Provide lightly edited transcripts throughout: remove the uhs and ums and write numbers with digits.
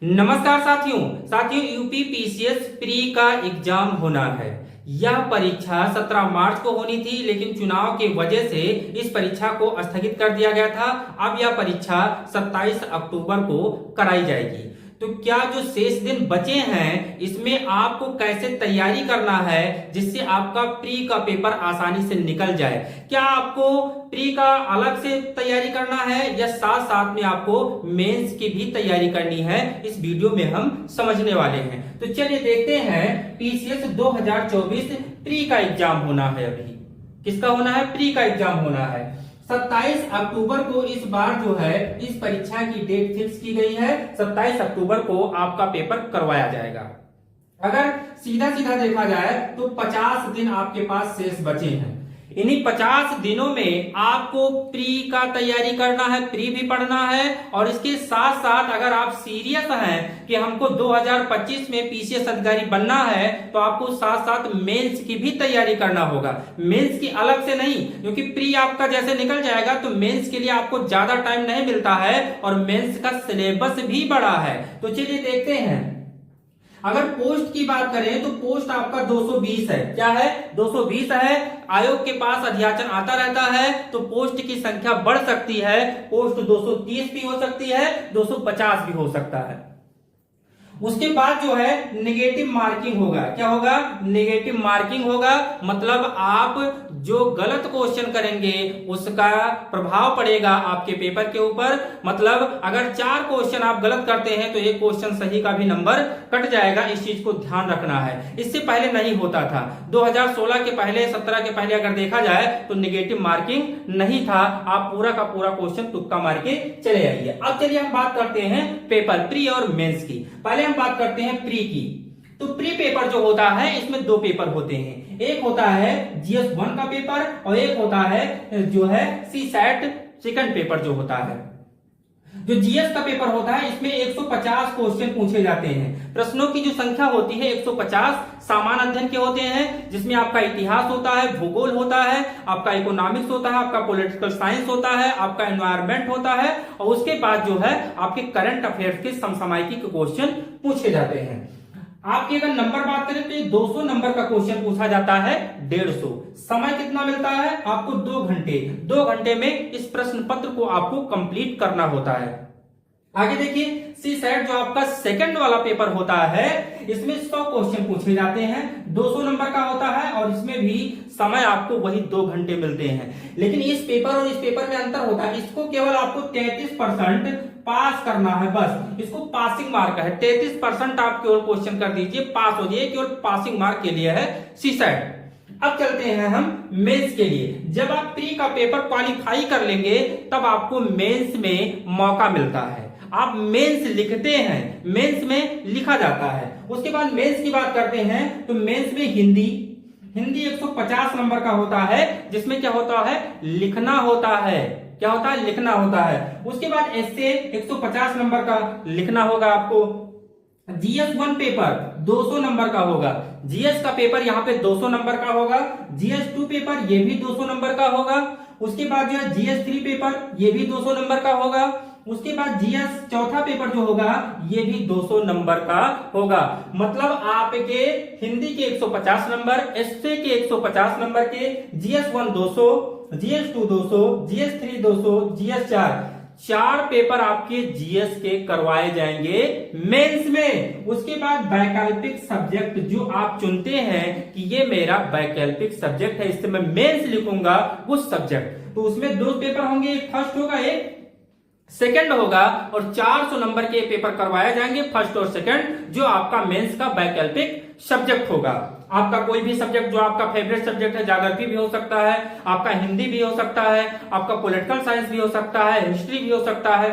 नमस्कार साथियों UP PCS pre का एग्जाम होना है। यह परीक्षा 17 मार्च को होनी थी, लेकिन चुनाव की वजह से इस परीक्षा को स्थगित कर दिया गया था। अब यह परीक्षा 27 अक्टूबर को कराई जाएगी। तो क्या जो शेष दिन बचे हैं इसमें आपको कैसे तैयारी करना है जिससे आपका प्री का पेपर आसानी से निकल जाए? क्या आपको प्री का अलग से तैयारी करना है या साथ साथ में आपको मेंस की भी तैयारी करनी है? इस वीडियो में हम समझने वाले हैं। तो चलिए देखते हैं। पीसीएस 2024 प्री का एग्जाम होना है। अभी किसका होना है? प्री का एग्जाम होना है। 27 अक्टूबर को इस बार जो है इस परीक्षा की डेट फिक्स की गई है। 27 अक्टूबर को आपका पेपर करवाया जाएगा। अगर सीधा सीधा देखा जाए तो 50 दिन आपके पास शेष बचे हैं। इन्हीं 50 दिनों में आपको प्री का तैयारी करना है, प्री भी पढ़ना है, और इसके साथ साथ अगर आप सीरियस हैं कि हमको 2025 में पीसीएस अधिकारी बनना है तो आपको साथ साथ मेंस की भी तैयारी करना होगा। मेंस की अलग से नहीं, क्योंकि प्री आपका जैसे निकल जाएगा तो मेंस के लिए आपको ज्यादा टाइम नहीं मिलता है और मेंस का सिलेबस भी बड़ा है। तो चलिए देखते हैं। अगर पोस्ट की बात करें तो पोस्ट आपका 220 है। क्या है? 220 है। आयोग के पास अध्याचन आता रहता है तो पोस्ट की संख्या बढ़ सकती है। पोस्ट 230 भी हो सकती है, 250 भी हो सकता है। उसके बाद जो है नेगेटिव मार्किंग होगा। क्या होगा? नेगेटिव मार्किंग होगा। मतलब आप जो गलत क्वेश्चन करेंगे उसका प्रभाव पड़ेगा आपके पेपर के ऊपर। मतलब अगर 4 क्वेश्चन आप गलत करते हैं तो एक क्वेश्चन सही का भी नंबर कट जाएगा। इस चीज को ध्यान रखना है। इससे पहले नहीं होता था। 2016 के पहले, 17 के पहले अगर देखा जाए तो नेगेटिव मार्किंग नहीं था। आप पूरा का पूरा क्वेश्चन तुक्का मार के चले आइए। अब चलिए हम बात करते हैं पेपर प्री और मेंस की। पहले हम बात करते हैं प्री की। तो प्री पेपर जो होता है इसमें 2 पेपर होते हैं। एक होता है जीएस 1 का पेपर और एक होता है जो है सीसैट सेकंड पेपर जो होता है। जो जीएस का पेपर होता है इसमें 150 क्वेश्चन पूछे जाते हैं। प्रश्नों की जो संख्या होती है 150 सामान्य अध्ययन के होते हैं, जिसमें आपका इतिहास होता है, भूगोल होता है, आपका इकोनॉमिक्स होता है, आपका पॉलिटिकल साइंस होता है, आपका एनवायरमेंट होता है, और उसके बाद जो है आपके करंट अफेयर्स के समसामयिकी के क्वेश्चन पूछे जाते हैं। आपकी अगर नंबर बात करें तो ये 200 नंबर का क्वेश्चन पूछा जाता है। 150 समय कितना मिलता है आपको? 2 घंटे। 2 घंटे में इस प्रश्न पत्र को आपको कंप्लीट करना होता है। आगे देखिए, सीसैट जो आपका सेकंड वाला पेपर होता है इसमें 100 क्वेश्चन पूछे जाते हैं। 200 नंबर का होता है और इसमें भी समय आपको वही 2 घंटे मिलते हैं। लेकिन इस पेपर और इस पेपर में अंतर होता है। इसको केवल आपको 33% पास करना है, बस। इसको पासिंग मार्क है। 33% आप केवल क्वेश्चन कर दीजिए, पास हो जाइए। केवल पासिंग मार्क के लिए है सीसैट। अब चलते हैं हम मेंस के लिए। जब आप प्री का पेपर क्वालिफाई कर लेंगे तब आपको मेंस में मौका मिलता है। आप मेंस लिखते हैं, मेंस में लिखा जाता है। उसके बाद मेंस की बात करते हैं तो मेंस में हिंदी 150 नंबर का होता है, जिसमें क्या होता है? लिखना होता है। क्या होता है? लिखना होता है। उसके बाद एस्से 150 नंबर का लिखना होगा आपको। जीएस 1 पेपर 200 नंबर का होगा। जीएस का पेपर यहाँ पे 200 नंबर का होगा। जीएस 2 पेपर ये भी 200 नंबर का होगा। उसके बाद जो है जीएस 3 पेपर ये भी 200 नंबर का होगा। उसके बाद जीएस चौथा पेपर जो होगा ये भी 200 नंबर का होगा। मतलब आपके हिंदी के 150 नंबर, एस्से के 150 नंबर के, GS 1 200, GS 2 200, GS 3 200, GS 4 paper आपके जीएस के करवाए जाएंगे मेंस में। उसके बाद वैकल्पिक सब्जेक्ट जो आप चुनते हैं कि ये मेरा वैकल्पिक सब्जेक्ट है, इससे मैं मेंस लिखूंगा उस सब्जेक्ट, तो उसमें 2 पेपर होंगे। एक फर्स्ट होगा, एक सेकंड होगा, और 400 नंबर के पेपर करवाए जाएंगे फर्स्ट और सेकंड, जो आपका मेंस का वैकल्पिक सब्जेक्ट होगा। आपका कोई भी सब्जेक्ट जो आपका फेवरेट सब्जेक्ट है, ज्योग्राफी भी हो सकता है, आपका हिंदी भी हो सकता है, आपका पॉलिटिकल साइंस भी हो सकता है, हिस्ट्री भी हो सकता है।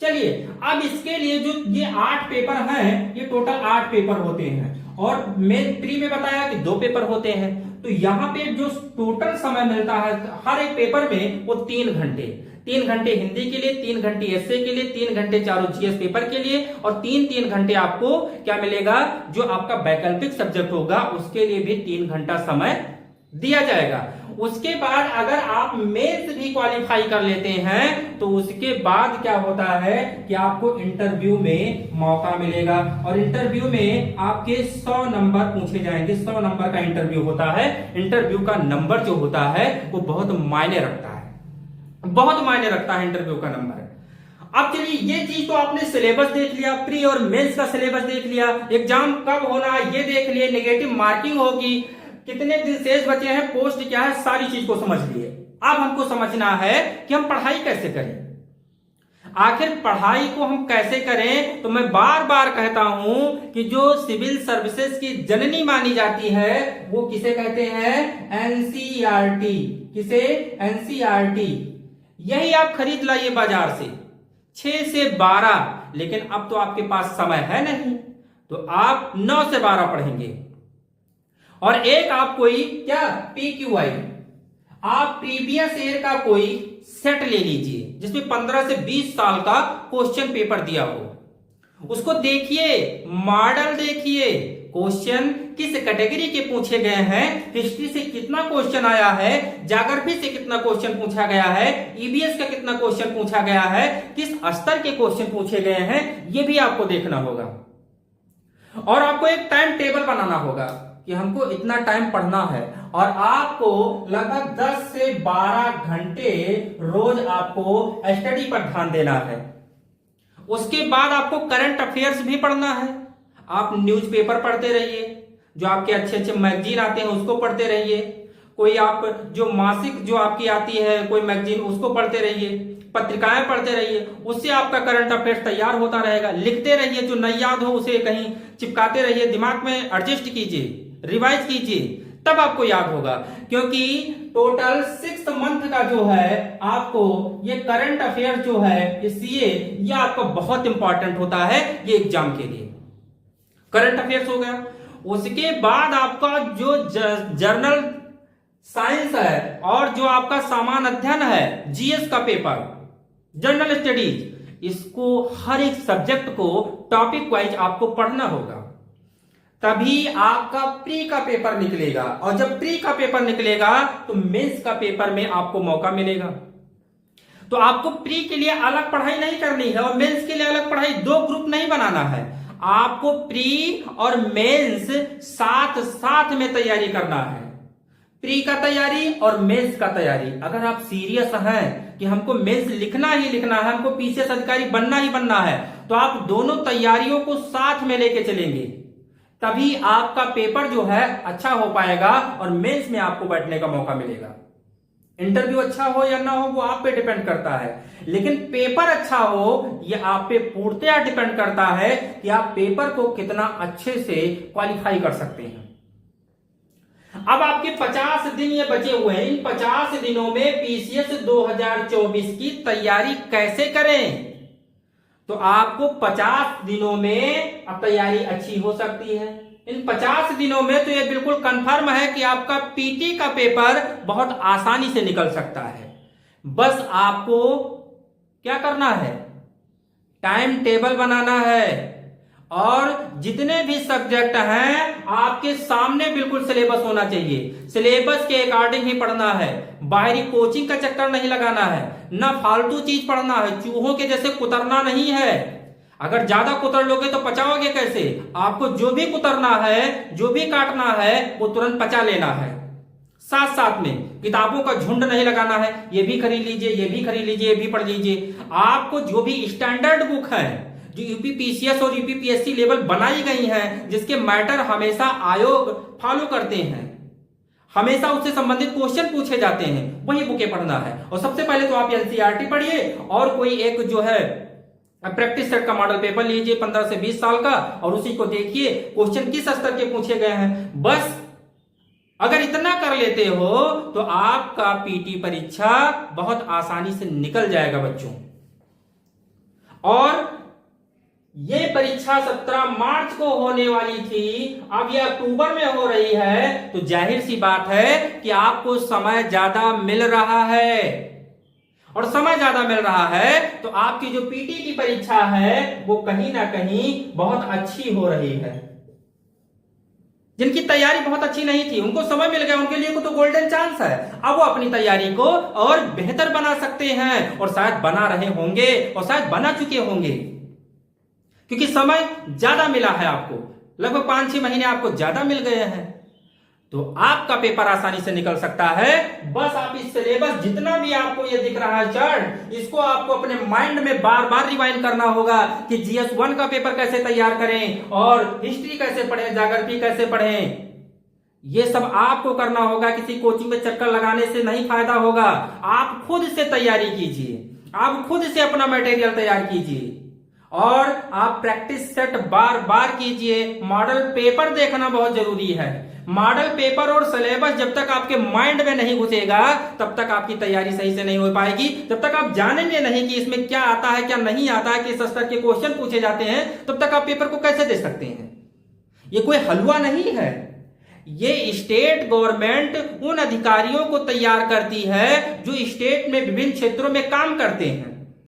चलिए, अब इसके लिए जो ये 8 पेपर हैं, ये टोटल 8 पेपर होते हैं, और मेन प्री में बताया कि 2 पेपर होते हैं। तो यहाँ पे जो टोटल समय मिलता है हर एक पेपर में वो 3 घंटे। 3 घंटे हिंदी के लिए, 3 घंटे एस्से के लिए, 3 घंटे चारों जीएस पेपर के लिए, और 3-3 घंटे आपको क्या मिलेगा? जो आपका वैकल्पिक सब्जेक्ट होगा उसके लिए भी 3 घंटा समय दिया जाएगा। उसके बाद अगर आप मेंस भी क्वालिफाई कर लेते हैं तो उसके बाद क्या होता है कि आपको इंटरव्यू में मौका मिलेगा, और इंटरव्यू में आपके 100 नंबर पूछे जाएंगे। 100 नंबर का इंटरव्यू होता है। इंटरव्यू का नंबर जो होता है वो बहुत मायने रखता है, बहुत मायने रखता है इंटरव्यू का नंबर। अब चलिए, ये चीज तो आपने सिलेबस देख लिया, प्री और मेंस का सिलेबस देख लिया, एग्जाम कब होना है ये देख लिए, नेगेटिव मार्किंग होगी, कितने दिन शेष बचे हैं, पोस्ट क्या है, सारी चीज को समझ लिए। अब हमको समझना है कि हम पढ़ाई कैसे करें। आखिर पढ़ाई को हम कैसे करें, तो मैं बार बार कहता हूं कि जो सिविल सर्विसेज की जननी मानी जाती है वो किसे कहते हैं, एनसीईआरटी। किसे, एनसीईआरटी। यही आप खरीद लाइए बाजार से, 6 से 12। लेकिन अब तो आपके पास समय है नहीं, तो आप 9 से 12 पढ़ेंगे। और एक आप कोई क्या, PQI, आप प्रीवियस ईयर का कोई सेट ले लीजिए जिसमें 15 से 20 साल का क्वेश्चन पेपर दिया हो। उसको देखिए, मॉडल देखिए, क्वेश्चन किस कैटेगरी के पूछे गए हैं, हिस्ट्री से कितना क्वेश्चन आया है, ज्योग्राफी से कितना क्वेश्चन पूछा गया है, ईबीएस का कितना क्वेश्चन पूछा गया है, किस स्तर के क्वेश्चन पूछे गए हैं, ये भी आपको देखना होगा। और आपको एक टाइम टेबल बनाना होगा कि हमको इतना टाइम पढ़ना है, और आपको लगभग 10 से 12 घंटे रोज आपको स्टडी पर ध्यान देना है। उसके बाद आपको करंट अफेयर्स भी पढ़ना है। आप न्यूज़पेपर पढ़ते रहिए, जो आपके अच्छे अच्छे मैगजीन आते हैं उसको पढ़ते रहिए, कोई आप जो मासिक जो आपकी आती है कोई मैगजीन उसको पढ़ते रहिए, पत्रिकाएं पढ़ते रहिए, उससे आपका करंट अफेयर्स तैयार होता रहेगा। लिखते रहिए, जो नहीं याद हो उसे कहीं चिपकाते रहिए, दिमाग में एडजस्ट कीजिए, रिवाइज कीजिए, तब आपको याद होगा। क्योंकि टोटल 6 मंथ का जो है आपको ये करंट अफेयर जो है इसलिए ये आपका बहुत इंपॉर्टेंट होता है ये एग्जाम के लिए। करंट अफेयर्स हो गया। उसके बाद आपका जो जर्नल साइंस है और जो आपका सामान्य अध्ययन है, जीएस का पेपर, जनरल स्टडीज, इसको हर एक सब्जेक्ट को टॉपिक वाइज आपको पढ़ना होगा, तभी आपका प्री का पेपर निकलेगा। और जब प्री का पेपर निकलेगा तो मेंस का पेपर में आपको मौका मिलेगा। तो आपको प्री के लिए अलग पढ़ाई नहीं करनी है और मेंस के लिए अलग पढ़ाई, 2 ग्रुप नहीं बनाना है। आपको प्री और मेंस साथ साथ में तैयारी करना है, प्री का तैयारी और मेंस का तैयारी। अगर आप सीरियस हैं कि हमको मेंस लिखना ही लिखना है, हमको पीसीएस अधिकारी बनना ही बनना है, तो आप दोनों तैयारियों को साथ में लेके चलेंगे, तभी आपका पेपर जो है अच्छा हो पाएगा और मेंस में आपको बैठने का मौका मिलेगा। इंटरव्यू अच्छा हो या ना हो वो आप पे डिपेंड करता है, लेकिन पेपर अच्छा हो ये आप पे पूर्णतया डिपेंड करता है कि आप पेपर को कितना अच्छे से क्वालिफाई कर सकते हैं। अब आपके 50 दिन ये बचे हुए हैं, इन 50 दिनों में पीसीएस 2024 की तैयारी कैसे करें? तो आपको 50 दिनों में अब तैयारी अच्छी हो सकती है। इन 50 दिनों में तो ये बिल्कुल कंफर्म है कि आपका पीटी का पेपर बहुत आसानी से निकल सकता है। बस आपको क्या करना है, टाइम टेबल बनाना है, और जितने भी सब्जेक्ट हैं आपके सामने बिल्कुल सिलेबस होना चाहिए। सिलेबस के अकॉर्डिंग ही पढ़ना है, बाहरी कोचिंग का चक्कर नहीं लगाना है, ना फालतू चीज पढ़ना है, चूहों के जैसे कुतरना नहीं है। अगर ज्यादा कुतर लोगे तो पचाओगे कैसे? आपको जो भी कुतरना है, जो भी काटना है वो तुरंत पचा लेना है। साथ साथ में किताबों का झुंड नहीं लगाना है, ये भी खरीद लीजिए, ये भी खरीद लीजिए, ये भी पढ़ लीजिए। आपको जो भी स्टैंडर्ड बुक है जो यूपीपीसीएस और यूपीपीएससी लेवल बनाई गई हैं, जिसके मैटर हमेशा आयोग फॉलो करते हैं, हमेशा उससे संबंधित क्वेश्चन पूछे जाते हैं, वही बुकें पढ़ना है। और सबसे पहले तो आप एनसीईआरटी पढ़िए और कोई एक जो है प्रैक्टिस सेट का मॉडल पेपर लीजिए 15 से 20 साल का, और उसी को देखिए क्वेश्चन किस स्तर के पूछे गए हैं। बस अगर इतना कर लेते हो तो आपका पीटी परीक्षा बहुत आसानी से निकल जाएगा बच्चों। और ये परीक्षा 17 मार्च को होने वाली थी, अब ये अक्टूबर में हो रही है, तो जाहिर सी बात है कि आपको समय ज्यादा मिल रहा है। और समय ज्यादा मिल रहा है तो आपकी जो पीटी की परीक्षा है वो कहीं ना कहीं बहुत अच्छी हो रही है। जिनकी तैयारी बहुत अच्छी नहीं थी, उनको समय मिल गया, उनके लिए तो गोल्डन चांस है। अब वो अपनी तैयारी को और बेहतर बना सकते हैं, और शायद बना रहे होंगे और शायद बना चुके होंगे, क्योंकि समय ज्यादा मिला है आपको, लगभग 5-6 महीने आपको ज्यादा मिल गए हैं। तो आपका पेपर आसानी से निकल सकता है। बस आप इस सिलेबस जितना भी आपको ये दिख रहा है चार्ट, इसको आपको अपने माइंड में बार बार रिवाइंड करना होगा कि जीएस 1 का पेपर कैसे तैयार करें और हिस्ट्री कैसे पढ़ें, ज्योग्राफी कैसे पढ़ें। ये सब आपको करना होगा, किसी कोचिंग में चक्कर लगाने से नहीं फायदा होगा। आप खुद से तैयारी कीजिए, आप खुद से अपना मटेरियल तैयार कीजिए, और आप प्रैक्टिस सेट बार बार कीजिए। मॉडल पेपर देखना बहुत जरूरी है। मॉडल पेपर और सिलेबस जब तक आपके माइंड में नहीं घुसेगा, तब तक आपकी तैयारी सही से नहीं हो पाएगी। जब तक आप जानेंगे नहीं कि इसमें क्या आता है, क्या नहीं आता है, किस स्तर के क्वेश्चन पूछे जाते हैं, तब तक आप पेपर को कैसे दे सकते हैं। ये कोई हलवा नहीं है। ये स्टेट गवर्नमेंट उन अधिकारियों को तैयार करती है जो स्टेट में विभिन्न क्षेत्रों में काम करते हैं।